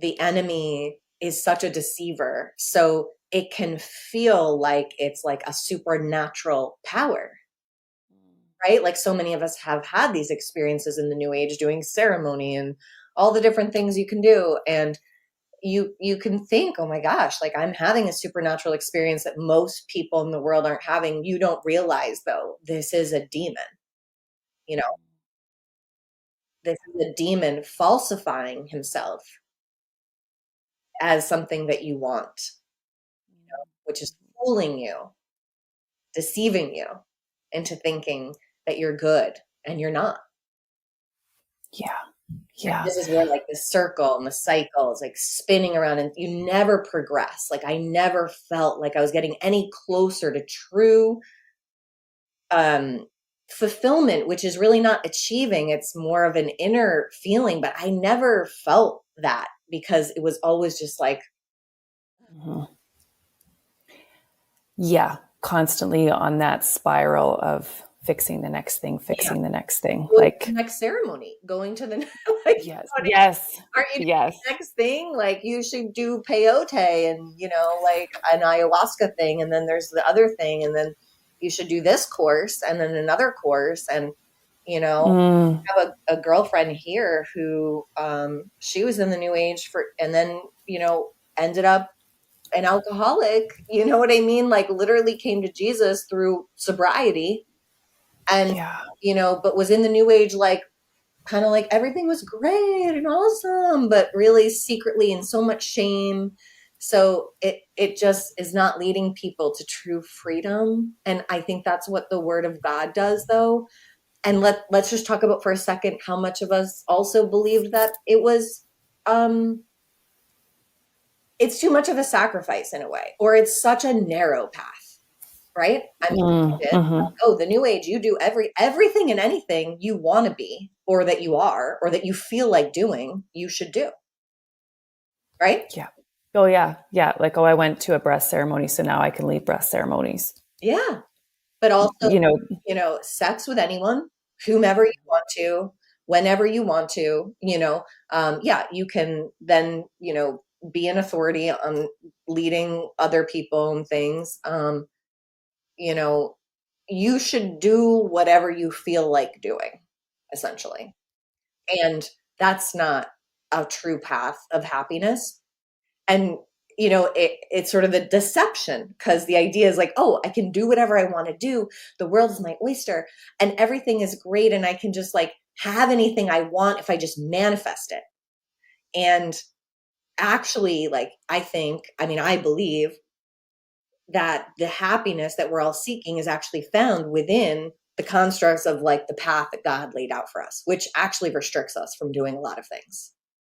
the enemy is such a deceiver. So it can feel like it's like a supernatural power, right? Like so many of us have had these experiences in the New Age doing ceremony and all the different things you can do. And you can think, oh my gosh, like I'm having a supernatural experience that most people in the world aren't having. You don't realize though, this is a demon, you know, this is a demon falsifying himself as something that you want, which is fooling you, deceiving you into thinking that you're good and you're not. Yeah. And Yeah. this is where like the circle and the cycle is like spinning around and you never progress. Like I never felt like I was getting any closer to true fulfillment, which is really not achieving. It's more of an inner feeling, but I never felt that because it was always just like, yeah, constantly on that spiral of fixing the next thing, yeah, the next thing. going to the Like, next ceremony, going to the like, yes, you know, yes, aren't you doing yes. the next thing? Like you should do peyote and, you know, like an ayahuasca thing. And then there's the other thing. And then you should do this course and then another course. And, you know, Mm, I have a girlfriend here who, she was in the New Age and then, you know, ended up an alcoholic, you know what I mean? Like literally came to Jesus through sobriety and, yeah. you know, but was in the New Age, like, kind of like everything was great and awesome, but really secretly in so much shame. So it just is not leading people to true freedom. And I think that's what the word of God does though. And let's just talk about for a second how much of us also believed that it was it's too much of a sacrifice in a way, or it's such a narrow path, right? I mean, Mm-hmm. oh, the New Age, you do everything and anything you want to be, or that you are, or that you feel like doing, you should do, right? Yeah. Oh, yeah. Yeah. Like, oh, I went to a breast ceremony, so now I can lead breast ceremonies. Yeah, but also, You know, you know, sex with anyone, whomever you want to, whenever you want to, you know, yeah, you can then, you know, be an authority on leading other people and things. You know, you should do whatever you feel like doing, essentially. And that's not a true path of happiness. And, you know, it's sort of a deception because the idea is like, oh, I can do whatever I want to do. The world is my oyster and everything is great. And I can just like have anything I want if I just manifest it. And actually, like, I believe that the happiness that we're all seeking is actually found within the constructs of like the path that God laid out for us, which actually restricts us from doing a lot of things.